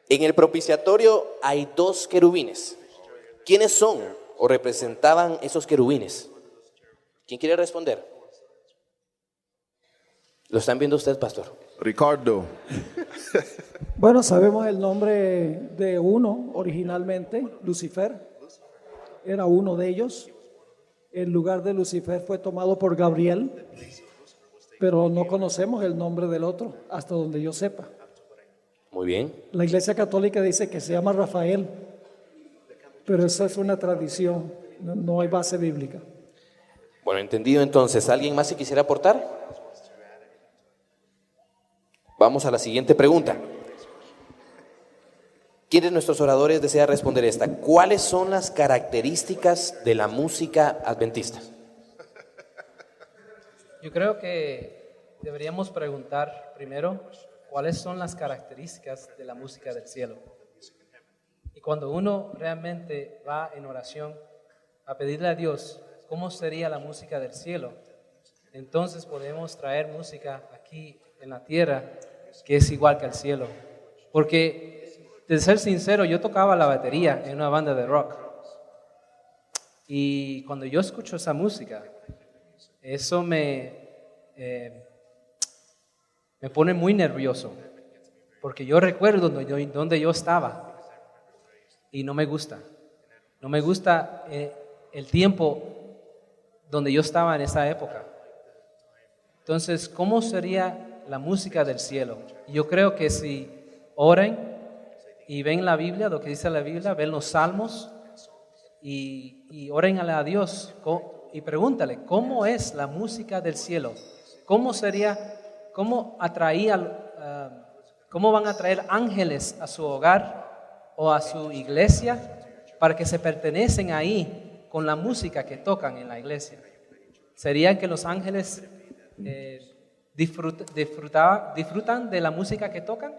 En el propiciatorio hay dos querubines. ¿Quiénes son o representaban esos querubines? ¿Quién quiere responder? ¿Lo están viendo ustedes, pastor? Ricardo. Bueno, sabemos el nombre de uno originalmente, Lucifer. Era uno de ellos. El lugar de Lucifer fue tomado por Gabriel, pero no conocemos el nombre del otro, hasta donde yo sepa. Muy bien. La Iglesia Católica dice que se llama Rafael, pero esa es una tradición, no hay base bíblica. Bueno, entendido entonces. ¿Alguien más se quisiera aportar? Vamos a la siguiente pregunta. ¿Quién de nuestros oradores desea responder esta? ¿Cuáles son las características de la música adventista? Yo creo que deberíamos preguntar primero cuáles son las características de la música del cielo. Y cuando uno realmente va en oración a pedirle a Dios cómo sería la música del cielo, entonces podemos traer música aquí en la tierra que es igual que el cielo. Porque, de ser sincero, yo tocaba la batería en una banda de rock. Y cuando yo escucho esa música, eso me pone muy nervioso. Porque yo recuerdo donde yo estaba y no me gusta. No me gusta el tiempo donde yo estaba en esa época. Entonces, ¿cómo sería la música del cielo? Yo creo que si oren y ven la Biblia, lo que dice la Biblia, ven los salmos y oren a Dios y pregúntale, ¿cómo es la música del cielo? ¿Cómo sería, cómo van a traer ángeles a su hogar o a su iglesia para que se pertenecen ahí con la música que tocan en la iglesia? ¿Sería que los ángeles disfrutan de la música que tocan?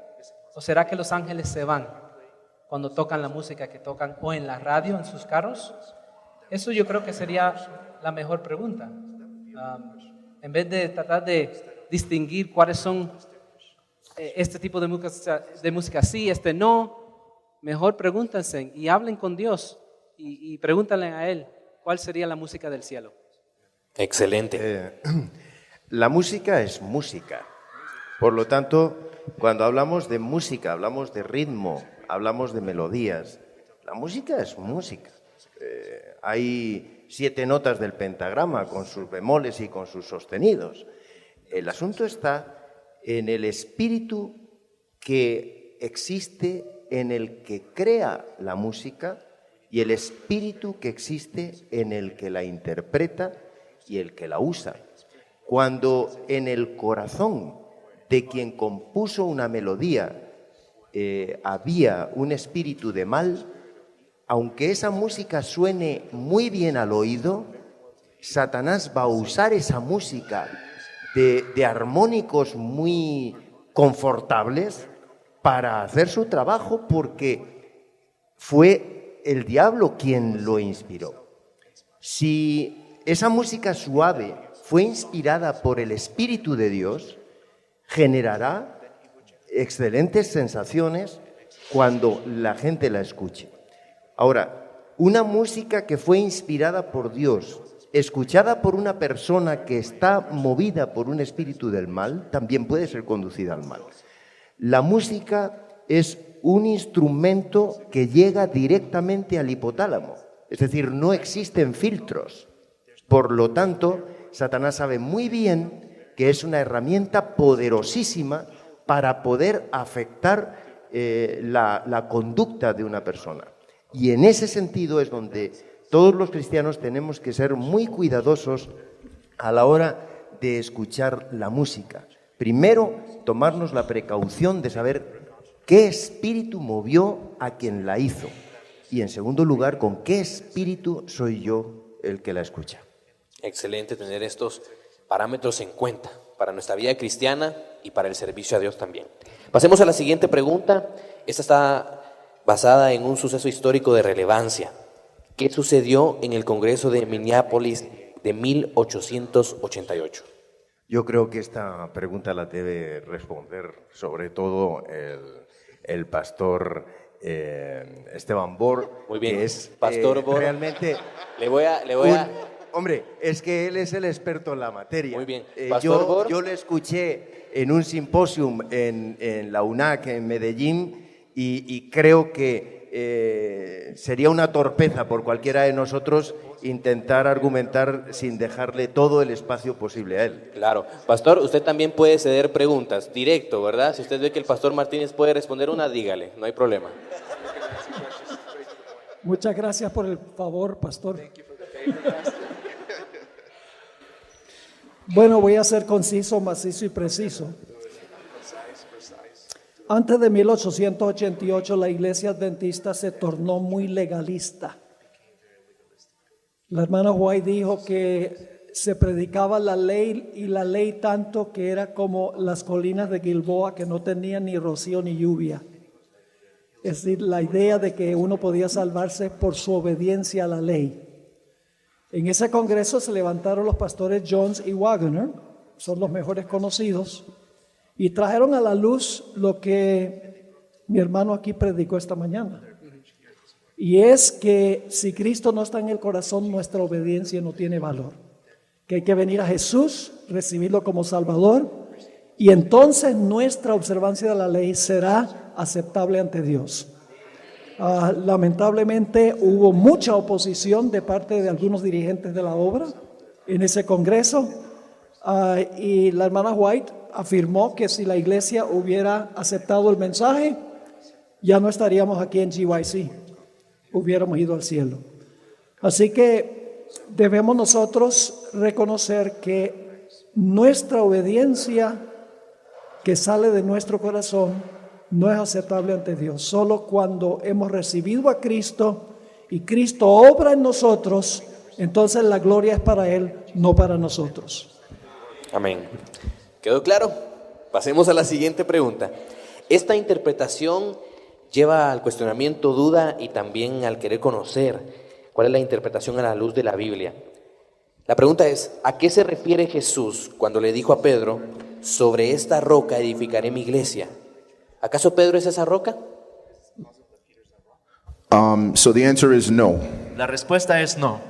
¿O será que los ángeles se van cuando tocan la música que tocan o en la radio, en sus carros? Eso yo creo que sería la mejor pregunta. En vez de tratar de distinguir cuáles son este tipo de música sí, este no, mejor pregúntense y hablen con Dios y pregúntenle a Él cuál sería la música del cielo. Excelente. La música es música. Por lo tanto, cuando hablamos de música, hablamos de ritmo, hablamos de melodías. La música es música. Hay 7 notas del pentagrama con sus bemoles y con sus sostenidos. El asunto está en el espíritu que existe en el que crea la música y el espíritu que existe en el que la interpreta y el que la usa. Cuando en el corazón de quien compuso una melodía había un espíritu de mal, aunque esa música suene muy bien al oído, Satanás va a usar esa música de armónicos muy confortables para hacer su trabajo, porque fue el diablo quien lo inspiró. Si esa música suave fue inspirada por el Espíritu de Dios, generará excelentes sensaciones cuando la gente la escuche. Ahora, una música que fue inspirada por Dios, escuchada por una persona que está movida por un espíritu del mal, también puede ser conducida al mal. La música es un instrumento que llega directamente al hipotálamo, es decir, no existen filtros. Por lo tanto, Satanás sabe muy bien que es una herramienta poderosísima para poder afectar la conducta de una persona. Y en ese sentido es donde todos los cristianos tenemos que ser muy cuidadosos a la hora de escuchar la música. Primero, tomarnos la precaución de saber qué espíritu movió a quien la hizo. Y en segundo lugar, con qué espíritu soy yo el que la escucha. Excelente tener estos parámetros en cuenta para nuestra vida cristiana y para el servicio a Dios también. Pasemos a la siguiente pregunta. Esta está basada en un suceso histórico de relevancia. ¿Qué sucedió en el Congreso de Minneapolis de 1888? Yo creo que esta pregunta la debe responder sobre todo el pastor Esteban Bor, Muy bien, que es Pastor Bor. realmente... Le voy a... Hombre, es que él es el experto en la materia. Muy bien. Pastor Bor. Yo le escuché en un simposium en la UNAC, en Medellín, y creo que sería una torpeza por cualquiera de nosotros intentar argumentar sin dejarle todo el espacio posible a él. Claro. Pastor, usted también puede ceder preguntas, directo, ¿verdad? Si usted ve que el pastor Martínez puede responder una, dígale, no hay problema. Muchas gracias por el favor, pastor. Bueno, voy a ser conciso, macizo y preciso. Antes de 1888, la iglesia adventista se tornó muy legalista. La hermana White dijo que se predicaba la ley y la ley tanto que era como las colinas de Gilboa que no tenían ni rocío ni lluvia. Es decir, la idea de que uno podía salvarse por su obediencia a la ley. En ese congreso se levantaron los pastores Jones y Wagner, son los mejores conocidos, y trajeron a la luz lo que mi hermano aquí predicó esta mañana. Y es que si Cristo no está en el corazón, nuestra obediencia no tiene valor. Que hay que venir a Jesús, recibirlo como Salvador, y entonces nuestra observancia de la ley será aceptable ante Dios. Lamentablemente hubo mucha oposición de parte de algunos dirigentes de la obra en ese congreso, y la hermana White afirmó que si la iglesia hubiera aceptado el mensaje, ya no estaríamos aquí en GYC, hubiéramos ido al cielo. Así que debemos nosotros reconocer que nuestra obediencia que sale de nuestro corazón no es aceptable ante Dios. Solo cuando hemos recibido a Cristo y Cristo obra en nosotros, entonces la gloria es para Él, no para nosotros. Amén. ¿Quedó claro? Pasemos a la siguiente pregunta. Esta interpretación lleva al cuestionamiento, duda y también al querer conocer cuál es la interpretación a la luz de la Biblia. La pregunta es, ¿a qué se refiere Jesús cuando le dijo a Pedro, sobre esta roca edificaré mi iglesia? ¿Acaso Pedro es esa roca? So the answer is no. La respuesta es no.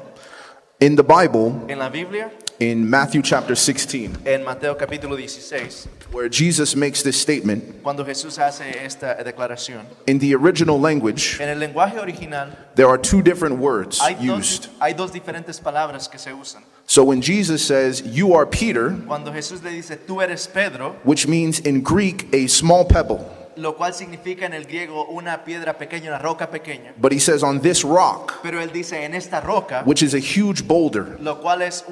In the Bible, En la Biblia, in Matthew chapter 16, en Mateo capítulo 16, where Jesus makes this statement, cuando Jesús hace esta declaración, in the original language, en el lenguaje original there are two different words hay used. dos diferentes palabras que se usan. So when Jesus says, "You are Peter," Cuando Jesús le dice, tú eres Pedro, which means in Greek a small pebble, lo cual significa en el griego una piedra pequeña, una roca pequeña. but he says on this rock, Pero él dice en esta roca, which is a huge boulder, lo cual es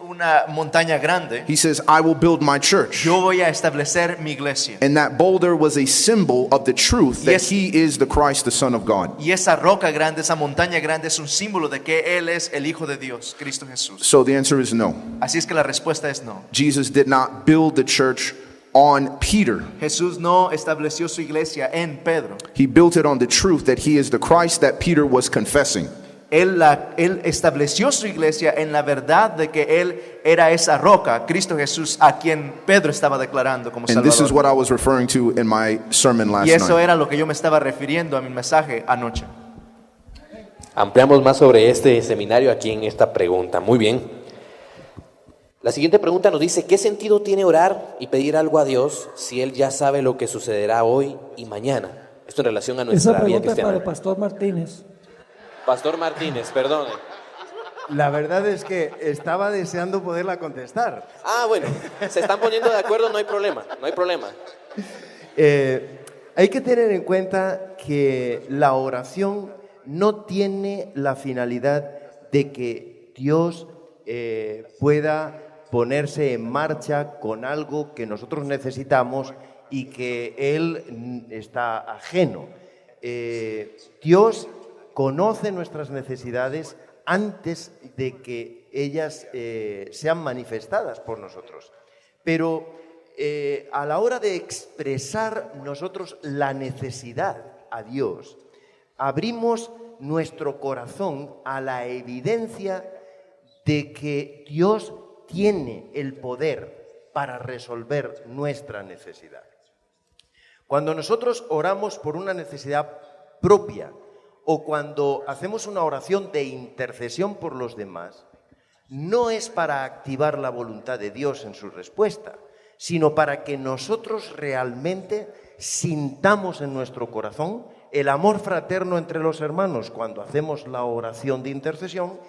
una montaña grande, he says, "I will build my church." yo voy a establecer mi iglesia. And that boulder was a symbol of the truth that Yes. he is the Christ, the Son of God. Y esa roca grande, esa montaña grande es un símbolo de que Él es el Hijo de Dios, Cristo Jesús. So the answer is no. Así es que la respuesta es no. Jesus did not build the church on Peter. Jesús no estableció su iglesia en Pedro. He built it on the truth that he is the Christ that Peter was confessing. Él estableció su iglesia en la verdad de que Él era esa roca, Cristo Jesús, a quien Pedro estaba declarando como And this is Salvador. what I was referring to in my sermon last Y eso night. era lo que yo me estaba refiriendo a mi mensaje anoche. Ampliamos más sobre este seminario aquí en esta pregunta. Muy bien. La siguiente pregunta nos dice, ¿qué sentido tiene orar y pedir algo a Dios si Él ya sabe lo que sucederá hoy y mañana? Esto en relación a Esa nuestra vida pregunta es para cristiana. el pastor Martínez. Pastor Martínez, perdone. La verdad es que estaba deseando poderla contestar. Bueno, se están poniendo de acuerdo, no hay problema, no hay problema. Hay que tener en cuenta que la oración no tiene la finalidad de que Dios pueda ponerse en marcha con algo que nosotros necesitamos y que Él está ajeno. Dios conoce nuestras necesidades antes de que ellas sean manifestadas por nosotros. Pero a la hora de expresar nosotros la necesidad a Dios, abrimos nuestro corazón a la evidencia de que Dios tiene el poder para resolver nuestra necesidad. Cuando nosotros oramos por una necesidad propia o cuando hacemos una oración de intercesión por los demás, no es para activar la voluntad de Dios en su respuesta, sino para que nosotros realmente sintamos en nuestro corazón el amor fraterno entre los hermanos cuando hacemos la oración de intercesión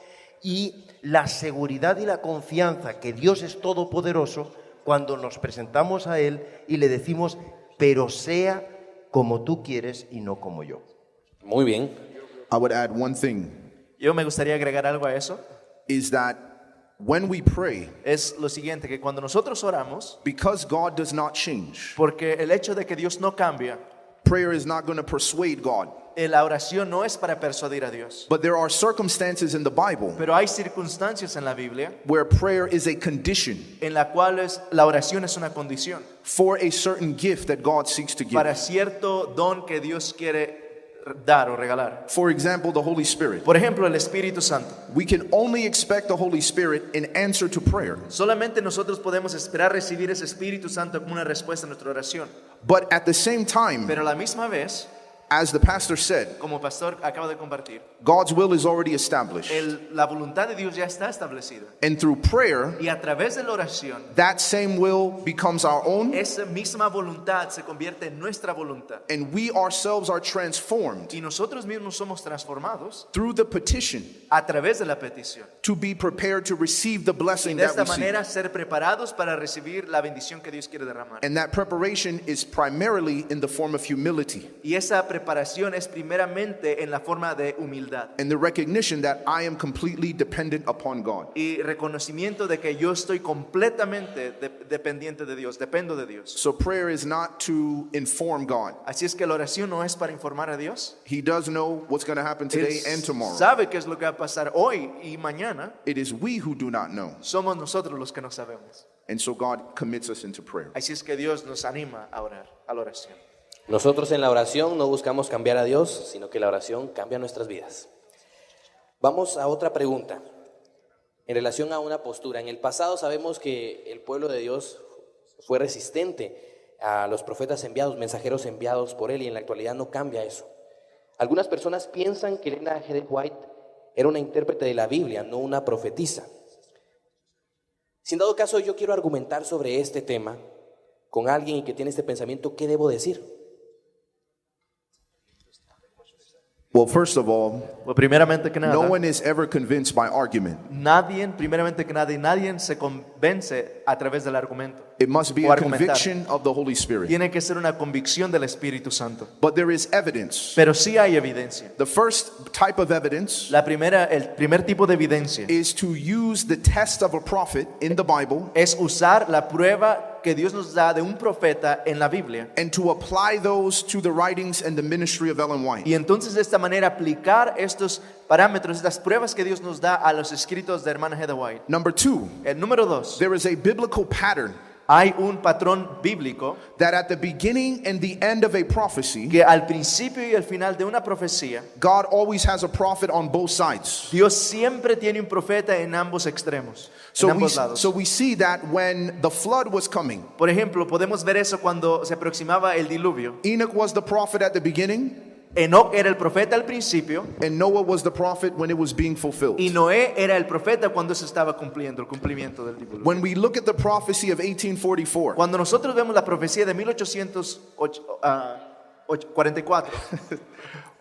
y la seguridad y la confianza que Dios es todopoderoso cuando nos presentamos a Él y le decimos, pero sea como tú quieres y no como yo. Muy bien. I would add one thing, Yo me gustaría agregar algo a eso. is that when we pray, Es lo siguiente, que cuando nosotros oramos, because God does not change, porque el hecho de que Dios no cambia, prayer is not going to persuade God. la oración no es para persuadir a Dios. But there are circumstances in the Bible Pero hay circunstancias en la Biblia where prayer is a condition en las cuales la oración es una condición for a certain gift that God seeks to give. para cierto don que Dios quiere dar o regalar. For example, the Holy Spirit. Por ejemplo, el Espíritu Santo. We can only expect the Holy Spirit in answer to prayer. Solamente nosotros podemos esperar recibir ese Espíritu Santo como una respuesta a nuestra oración. But at the same time, Pero a la misma vez, as the pastor said, como pastor acaba de compartir, God's will is already established. la voluntad de Dios ya está establecida. And through prayer, Y a través de la oración, that same will becomes our own, esa misma voluntad se convierte en nuestra voluntad. and we ourselves are transformed Y nosotros mismos somos transformados through the petition a través de la petición. to be prepared to receive the Y blessing de that esta we seek. manera ser preparados para recibir la bendición que Dios quiere derramar. And that preparation is primarily in the form of humility Y esa preparación es primeramente en la forma de humildad and the recognition that I am completely dependent upon God. y reconocimiento de que yo estoy completamente dependiente de Dios, dependo de Dios. So prayer is not to inform God. Así es que la oración no es para informar a Dios. He does know what's going to happen today Él and tomorrow. sabe qué es lo que va a pasar hoy y mañana. It is we who do not know. Somos nosotros los que no sabemos. And so God commits us into prayer. Así es que Dios nos anima a orar, a la oración. Nosotros en la oración no buscamos cambiar a Dios, sino que la oración cambia nuestras vidas. Vamos a otra pregunta en relación a una postura. En el pasado sabemos que el pueblo de Dios fue resistente a los profetas enviados, mensajeros enviados por él, y en la actualidad no cambia eso. Algunas personas piensan que Elena G. White era una intérprete de la Biblia, no una profetisa. Sin dado caso, yo quiero argumentar sobre este tema con alguien que tiene este pensamiento. ¿Qué debo decir? Well, first of all, Pues primeramente que nada, no one is ever convinced by argument. primeramente que nadie se convence a través del argumento. It must be O a argumentar. conviction of the Holy Spirit. Tiene que ser una convicción del Espíritu Santo. But there is evidence. Pero sí hay evidencia. The first type of evidence El primer tipo de evidencia is to use the test of a prophet in the Bible es usar la prueba que Dios nos da de un profeta en la Biblia and to apply those to the writings and the ministry of Ellen White. y entonces de esta manera aplicar estos parámetros, estas pruebas que Dios nos da a los escritos de hermana Heather White. Number two, El número 2, there is a biblical pattern hay un patrón bíblico that at the beginning and the end of a prophecy, que al principio y al final de una profecía, God always has a prophet on both sides. Dios siempre tiene un profeta en ambos extremos, en ambos lados. So we see that when the flood was coming, Por ejemplo, podemos ver eso cuando se aproximaba el diluvio. Enoch was the prophet at the beginning, Enoc era el profeta al principio and Noah was the prophet when it was being fulfilled. y Noé era el profeta cuando se estaba cumpliendo, el cumplimiento del diluvio. When we look at the prophecy of 1844, Cuando nosotros vemos la profecía de 1844,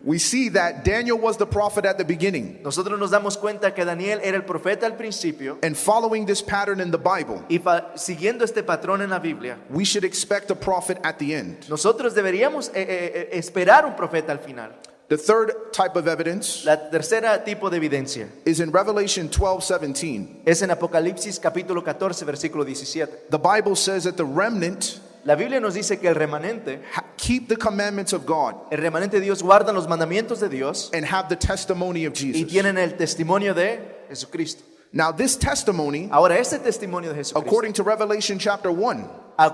we see that Daniel was the prophet at the beginning. nosotros nos damos cuenta que Daniel era el profeta al principio And following this pattern in the Bible, y siguiendo este patrón en la Biblia, we should expect a prophet at the end. nosotros deberíamos esperar un profeta al final. The third type of evidence La tercera tipo de evidencia is in Revelation 12:17. es en Apocalipsis capítulo 14 versículo 17. The Bible says that the remnant La Biblia nos dice que el remanente keep the commandments of God de Dios guardan los mandamientos de Dios and have the testimony of y Jesus. tienen el testimonio de Jesucristo. Now this testimony, Ahora este testimonio de Jesucristo, according to Revelation chapter 1,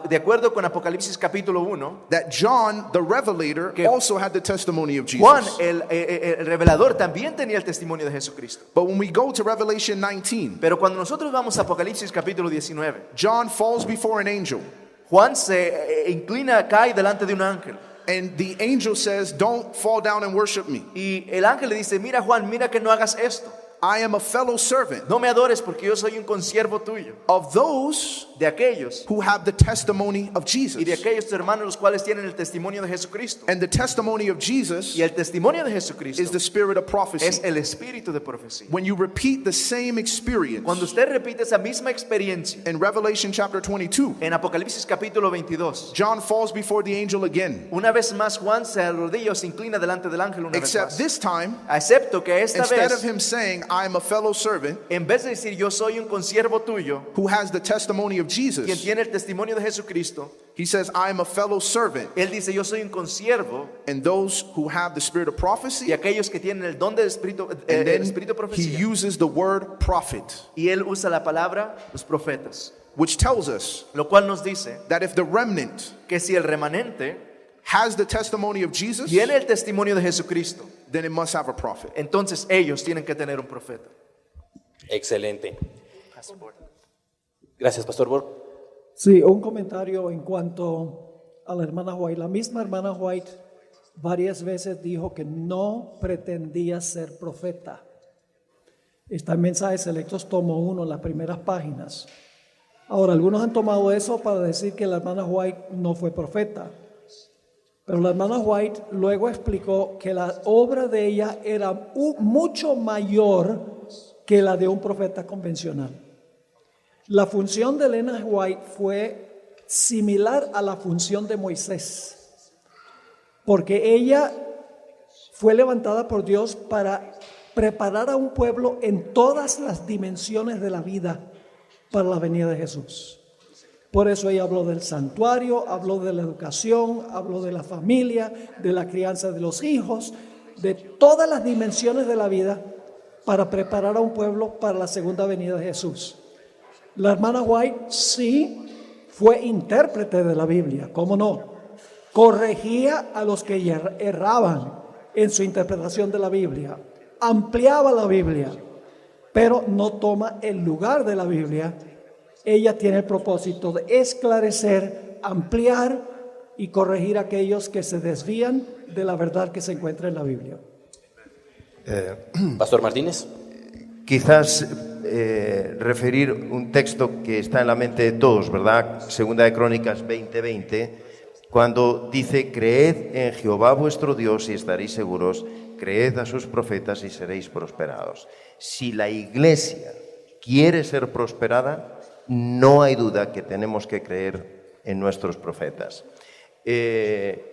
de acuerdo con Apocalipsis capítulo 1, that John the Revelator Que also had the testimony of Juan Jesus. el revelador también tenía el testimonio de Jesucristo. But when we go to Revelation 19, Pero cuando nosotros vamos a Apocalipsis capítulo 19, John falls before an angel Juan se inclina, cae delante de un ángel. And the angel says, don't fall down and worship me. Y el ángel le dice, mira Juan, mira que no hagas esto. I am a fellow servant No me adores porque yo soy un consiervo tuyo. of those De aquellos who have the testimony of Jesus. y de aquellos hermanos los cuales tienen el testimonio de Jesucristo. And the testimony of Jesus Y el testimonio de Jesucristo is the spirit of prophecy. es el espíritu de profecía. When you repeat the same experience Cuando usted repite esa misma experiencia in Revelation chapter 22, en Apocalipsis capítulo 22, John falls before the angel again. una vez más Juan se arrodilla o se inclina delante del ángel una vez Except más. this time, Excepto que esta instead of vez, him saying, I am a fellow servant en vez de decir yo soy un consiervo tuyo, who has the testimony of quien Jesus, tiene el testimonio de Jesucristo, he says, I am a fellow servant. él dice yo soy un consiervo And those who have the spirit of y prophecy, aquellos que tienen el don del espíritu, and el then espíritu de he profecía. uses the word prophet, Y él usa la palabra los profetas, which tells us lo cual nos dice that if the remnant que si el remanente has the testimony of Jesus, tiene el testimonio de Jesucristo, then it must have a prophet. entonces ellos tienen que tener un profeta. Excelente. Gracias, Pastor Borg. Sí, un comentario en cuanto a la hermana White. La misma hermana White varias veces dijo que no pretendía ser profeta. Está en Mensajes Selectos, tomo 1, en las primeras páginas. Ahora, algunos han tomado eso para decir que la hermana White no fue profeta. Pero la hermana White luego explicó que la obra de ella era mucho mayor que la de un profeta convencional. La función de Elena White fue similar a la función de Moisés, porque ella fue levantada por Dios para preparar a un pueblo en todas las dimensiones de la vida para la venida de Jesús. Por eso ella habló del santuario, habló de la educación, habló de la familia, de la crianza de los hijos, de todas las dimensiones de la vida para preparar a un pueblo para la segunda venida de Jesús. La hermana White sí fue intérprete de la Biblia, ¿cómo no? Corregía a los que erraban en su interpretación de la Biblia, ampliaba la Biblia, pero no toma el lugar de la Biblia. Ella tiene el propósito de esclarecer, ampliar y corregir a aquellos que se desvían de la verdad que se encuentra en la Biblia. Pastor Martínez. Quizás referir un texto que está en la mente de todos, ¿verdad? Segunda de Crónicas 20:20, cuando dice, creed en Jehová vuestro Dios y estaréis seguros, creed a sus profetas y seréis prosperados. Si la iglesia quiere ser prosperada, no hay duda que tenemos que creer en nuestros profetas.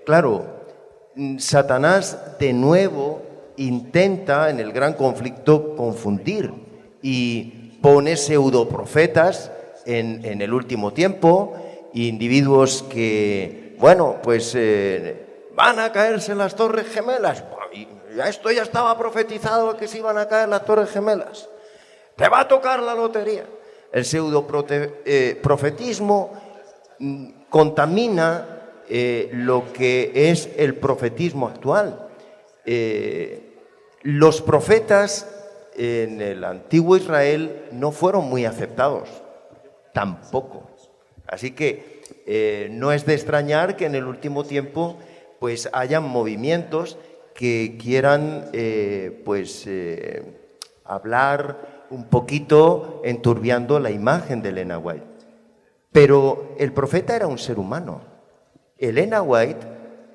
Claro, Satanás de nuevo intenta en el gran conflicto confundir y pone pseudoprofetas en el último tiempo, individuos que, bueno, pues van a caerse las Torres Gemelas. Y esto ya estaba profetizado que se iban a caer las Torres Gemelas. Te va a tocar la lotería. El pseudoprofetismo contamina lo que es el profetismo actual. Los profetas en el antiguo Israel no fueron muy aceptados, tampoco. Así que no es de extrañar que en el último tiempo pues hayan movimientos que quieran hablar un poquito enturbiando la imagen de Elena White. Pero el profeta era un ser humano. Elena White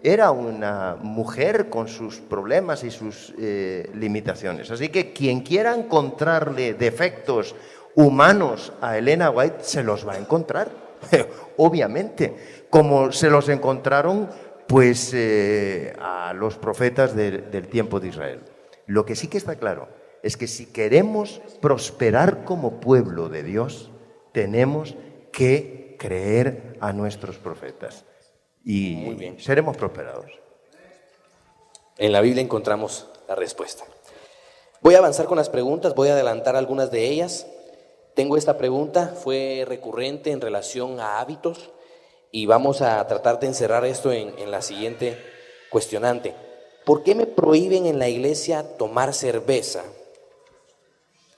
era una mujer con sus problemas y sus limitaciones. Así que quien quiera encontrarle defectos humanos a Elena White, se los va a encontrar, obviamente, como se los encontraron pues a los profetas del tiempo de Israel. Lo que sí que está claro es que si queremos prosperar como pueblo de Dios, tenemos que creer a nuestros profetas. Y Muy bien. seremos prosperados. En la Biblia encontramos la respuesta. Voy a avanzar con las preguntas, voy a adelantar algunas de ellas. Tengo esta pregunta, fue recurrente en relación a hábitos y vamos a tratar de encerrar esto en la siguiente cuestionante. ¿Por qué me prohíben en la iglesia tomar cerveza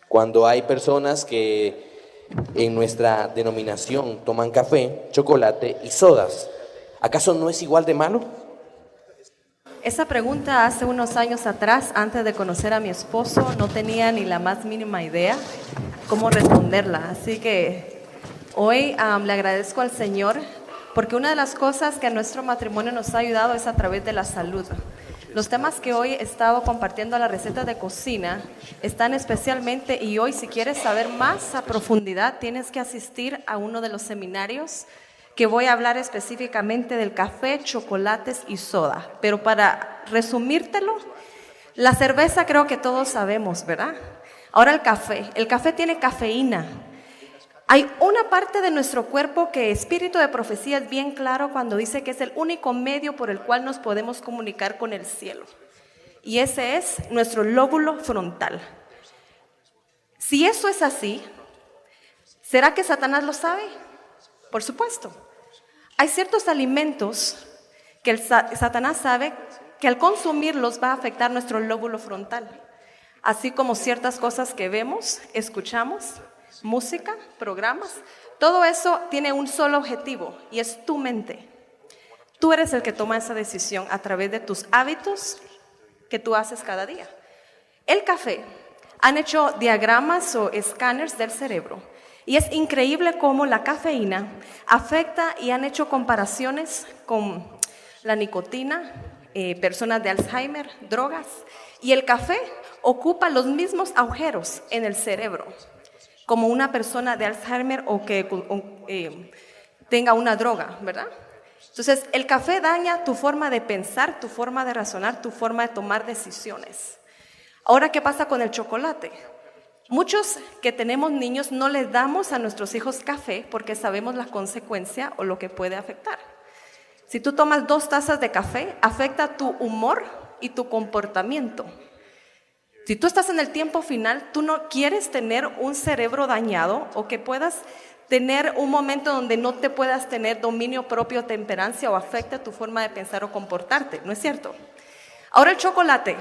cuando hay personas que En nuestra denominación toman café, chocolate y sodas. ¿Acaso no es igual de malo? Esa pregunta hace unos años atrás, antes de conocer a mi esposo, no tenía ni la más mínima idea cómo responderla. Así que hoy le agradezco al Señor porque una de las cosas que a nuestro matrimonio nos ha ayudado es a través de la salud. Los temas que hoy he estado compartiendo, las recetas de cocina, están especialmente, y hoy si quieres saber más a profundidad, tienes que asistir a uno de los seminarios que voy a hablar específicamente del café, chocolates y soda. Pero para resumírtelo, la cerveza creo que todos sabemos, ¿verdad? Ahora el café tiene cafeína. Hay una parte de nuestro cuerpo que Espíritu de Profecía es bien claro cuando dice que es el único medio por el cual nos podemos comunicar con el cielo. Y ese es nuestro lóbulo frontal. Si eso es así, ¿será que Satanás lo sabe? Por supuesto. Hay ciertos alimentos que Satanás sabe que al consumirlos va a afectar nuestro lóbulo frontal, así como ciertas cosas que vemos, escuchamos, música, programas. Todo eso tiene un solo objetivo y es tu mente. Tú eres el que toma esa decisión a través de tus hábitos que tú haces cada día. El café, han hecho diagramas o escáneres del cerebro. Y es increíble cómo la cafeína afecta, y han hecho comparaciones con la nicotina, personas de Alzheimer, drogas. Y el café ocupa los mismos agujeros en el cerebro, como una persona de Alzheimer o que tenga una droga, ¿verdad? Entonces, el café daña tu forma de pensar, tu forma de razonar, tu forma de tomar decisiones. Ahora, ¿qué pasa con el chocolate? Muchos que tenemos niños no les damos a nuestros hijos café porque sabemos la consecuencia o lo que puede afectar. Si tú tomas 2 tazas de café, afecta tu humor y tu comportamiento. Si tú estás en el tiempo final, tú no quieres tener un cerebro dañado o que puedas tener un momento donde no te puedas tener dominio propio, temperancia o afecte tu forma de pensar o comportarte, ¿no es cierto? Ahora el chocolate.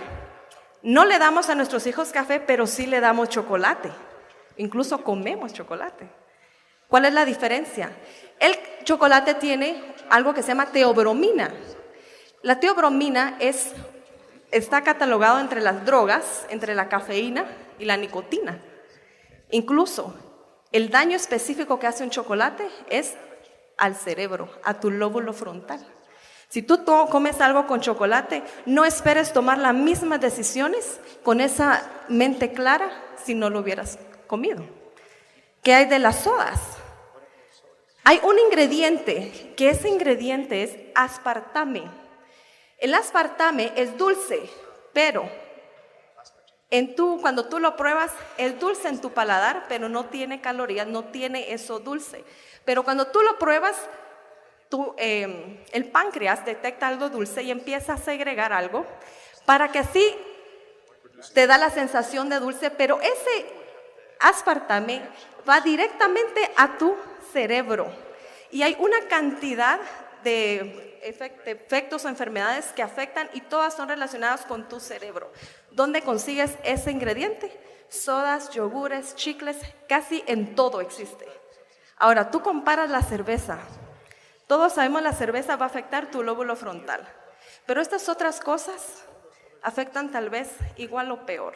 No le damos a nuestros hijos café, pero sí le damos chocolate. Incluso comemos chocolate. ¿Cuál es la diferencia? El chocolate tiene algo que se llama teobromina. La teobromina está catalogado entre las drogas, entre la cafeína y la nicotina. Incluso el daño específico que hace un chocolate es al cerebro, a tu lóbulo frontal. Si tú comes algo con chocolate, no esperes tomar las mismas decisiones con esa mente clara si no lo hubieras comido. ¿Qué hay de las sodas? Hay un ingrediente, que ese ingrediente es aspartame. El aspartame es dulce, pero cuando tú lo pruebas, es dulce en tu paladar, pero no tiene calorías, no tiene eso dulce. Pero cuando tú lo pruebas, el páncreas detecta algo dulce y empieza a segregar algo para que así te da la sensación de dulce, pero ese aspartame va directamente a tu cerebro y hay una cantidad de efectos o enfermedades que afectan y todas son relacionadas con tu cerebro. ¿Dónde consigues ese ingrediente? Sodas, yogures, chicles, casi en todo existe. Ahora, tú comparas la cerveza. Todos sabemos la cerveza va a afectar tu lóbulo frontal, pero estas otras cosas afectan tal vez igual o peor.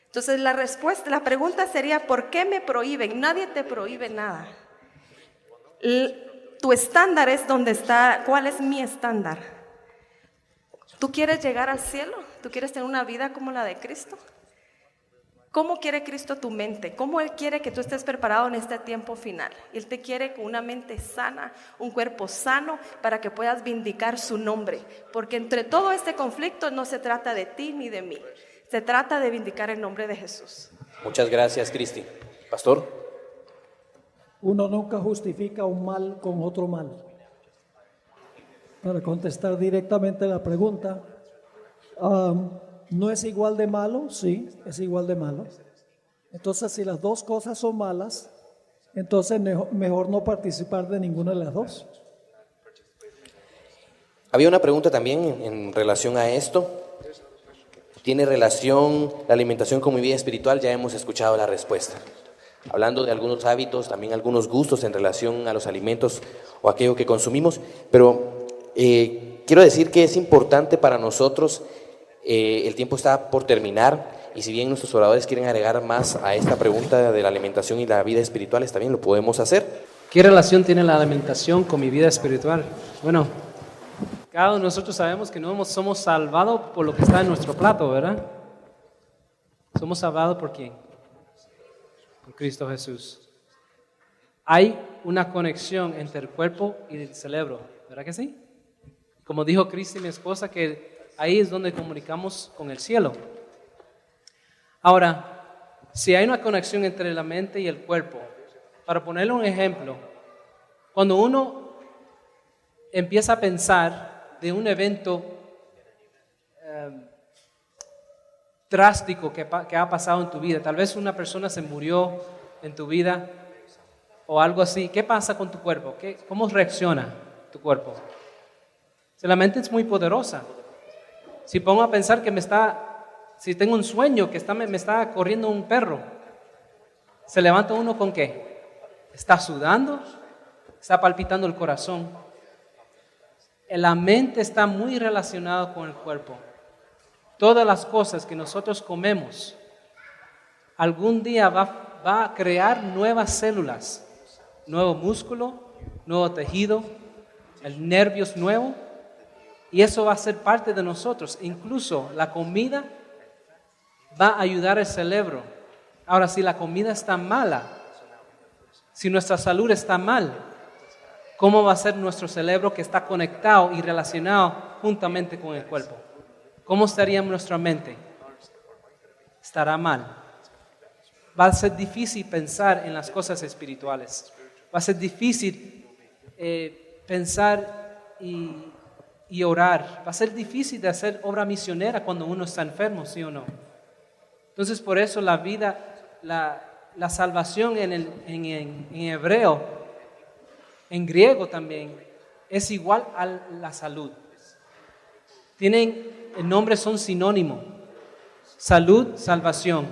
Entonces la pregunta sería, ¿por qué me prohíben? Nadie te prohíbe nada. Tu estándar es donde está, ¿cuál es mi estándar? ¿Tú quieres llegar al cielo? ¿Tú quieres tener una vida como la de Cristo? ¿Cómo quiere Cristo tu mente? ¿Cómo Él quiere que tú estés preparado en este tiempo final? Él te quiere con una mente sana, un cuerpo sano, para que puedas vindicar su nombre. Porque entre todo este conflicto no se trata de ti ni de mí. Se trata de vindicar el nombre de Jesús. Muchas gracias, Cristi. Pastor. Uno nunca justifica un mal con otro mal. Para contestar directamente la pregunta, ¿no es igual de malo? Sí, es igual de malo. Entonces, si las dos cosas son malas, entonces mejor no participar de ninguna de las dos. Había una pregunta también en relación a esto. ¿Tiene relación la alimentación con mi vida espiritual? Ya hemos escuchado la respuesta. hablando de algunos hábitos, también algunos gustos en relación a los alimentos o aquello que consumimos, pero quiero decir que es importante para nosotros, el tiempo está por terminar, y si bien nuestros oradores quieren agregar más a esta pregunta de la alimentación y la vida espirituales, también lo podemos hacer. ¿Qué relación tiene la alimentación con mi vida espiritual? Bueno, cada uno de nosotros sabemos que no somos salvados por lo que está en nuestro plato, ¿verdad? Somos salvados ¿por quién? Por Cristo Jesús. Hay una conexión entre el cuerpo y el cerebro, ¿verdad que sí? Como dijo Cristi, mi esposa, que ahí es donde comunicamos con el cielo. Ahora, si hay una conexión entre la mente y el cuerpo, para ponerle un ejemplo, cuando uno empieza a pensar de un evento drástico que ha pasado en tu vida, tal vez una persona se murió en tu vida o algo así, ¿qué pasa con tu cuerpo? ¿Cómo reacciona tu cuerpo? Si la mente es muy poderosa. Si pongo a pensar que si tengo un sueño que me está corriendo un perro, ¿se levanta uno con qué? ¿Está sudando? ¿Está palpitando el corazón? La mente está muy relacionada con el cuerpo. Todas las cosas que nosotros comemos, algún día va a crear nuevas células, nuevo músculo, nuevo tejido, el nervio es nuevo, y eso va a ser parte de nosotros. Incluso la comida va a ayudar al cerebro. Ahora, si la comida está mala, si nuestra salud está mal, ¿cómo va a ser nuestro cerebro que está conectado y relacionado juntamente con el cuerpo? ¿Cómo estaría nuestra mente? Estará mal. Va a ser difícil pensar en las cosas espirituales. Va a ser difícil pensar y orar. Va a ser difícil de hacer obra misionera cuando uno está enfermo, ¿sí o no? Entonces, por eso la vida, la salvación en hebreo, en griego también, es igual a la salud. El nombre son sinónimos. Salud, salvación.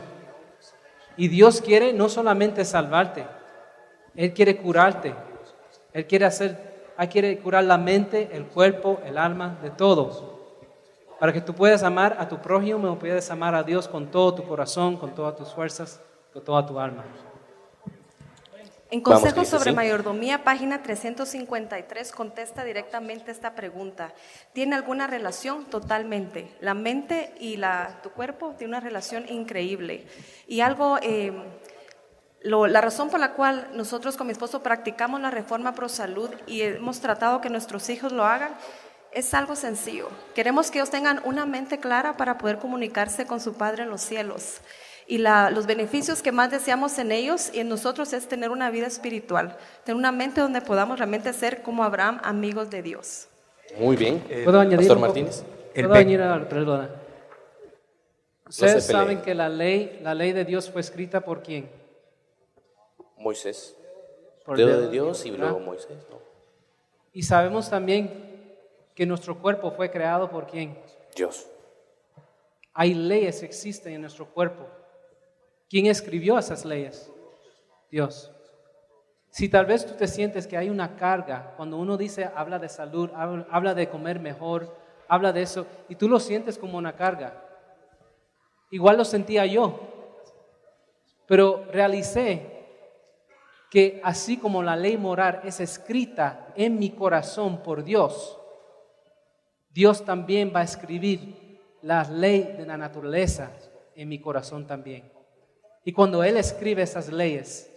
Y Dios quiere no solamente salvarte, Él quiere curarte. Él quiere curar la mente, el cuerpo, el alma, de todo. Para que tú puedas amar a tu prójimo, puedas amar a Dios con todo tu corazón, con todas tus fuerzas, con toda tu alma. En Consejos Cristo, sobre ¿sí? Mayordomía, página 353, contesta directamente esta pregunta. ¿Tiene alguna relación? Totalmente. La mente y tu cuerpo tiene una relación increíble. Y la razón por la cual nosotros con mi esposo practicamos la reforma pro salud y hemos tratado que nuestros hijos lo hagan, es algo sencillo. Queremos que ellos tengan una mente clara para poder comunicarse con su Padre en los cielos. Y los beneficios que más deseamos en ellos y en nosotros es tener una vida espiritual, tener una mente donde podamos realmente ser como Abraham, amigos de Dios. Muy bien. ¿Puedo añadir Pastor un poco? Martínez. ¿Puedo añadir perdona? Ustedes se peleen. saben que la ley de Dios fue escrita ¿por quién? Moisés. Por Dedo de Dios y ¿verdad? luego Moisés, ¿no? Y sabemos también que nuestro cuerpo fue creado ¿por quién? Dios. Hay leyes que existen en nuestro cuerpo. ¿Quién escribió esas leyes? Dios. Si tal vez tú te sientes que hay una carga, cuando uno habla de salud, habla de comer mejor, habla de eso, y tú lo sientes como una carga. Igual lo sentía yo, pero realicé que así como la ley moral es escrita en mi corazón por Dios, Dios también va a escribir la ley de la naturaleza en mi corazón también. Y cuando Él escribe esas leyes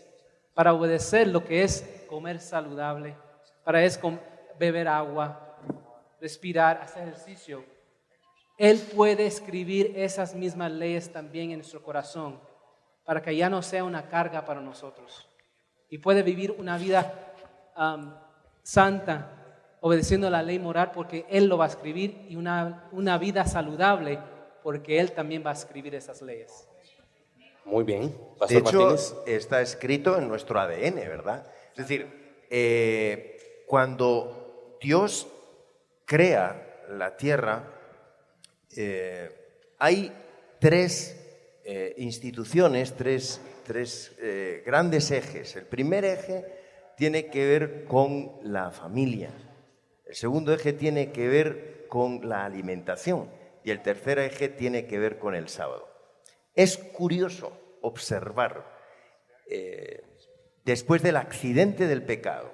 para obedecer lo que es comer saludable, para beber agua, respirar, hacer ejercicio, Él puede escribir esas mismas leyes también en nuestro corazón para que ya no sea una carga para nosotros. Y puede vivir una vida santa, obedeciendo la ley moral porque Él lo va a escribir, y una vida saludable porque Él también va a escribir esas leyes. Muy bien. De Pastor hecho, Martínez. está escrito en nuestro ADN, ¿verdad? Es decir, cuando Dios crea la tierra, hay tres instituciones, tres grandes ejes. El primer eje tiene que ver con la familia. El segundo eje tiene que ver con la alimentación. Y el tercer eje tiene que ver con el sábado. Es curioso observar, después del accidente del pecado,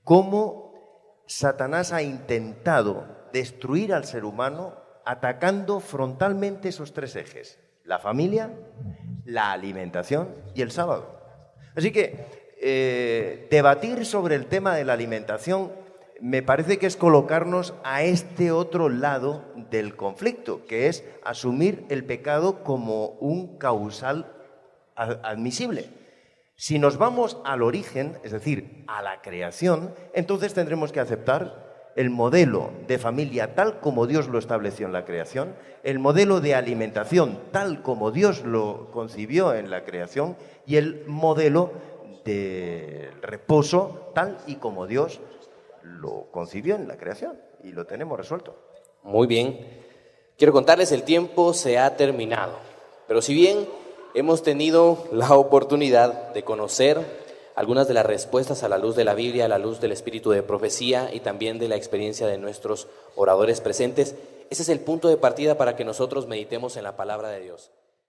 cómo Satanás ha intentado destruir al ser humano atacando frontalmente esos tres ejes: la familia, la alimentación y el sábado. Así que debatir sobre el tema de la alimentación me parece que es colocarnos a este otro lado del conflicto, que es asumir el pecado como un causal admisible. Si nos vamos al origen, es decir, a la creación, entonces tendremos que aceptar el modelo de familia tal como Dios lo estableció en la creación, el modelo de alimentación tal como Dios lo concibió en la creación y el modelo de reposo tal y como Dios lo concibió en la creación, y lo tenemos resuelto. Muy bien. Quiero contarles, el tiempo se ha terminado, pero si bien hemos tenido la oportunidad de conocer algunas de las respuestas a la luz de la Biblia, a la luz del espíritu de profecía y también de la experiencia de nuestros oradores presentes, ese es el punto de partida para que nosotros meditemos en la palabra de Dios.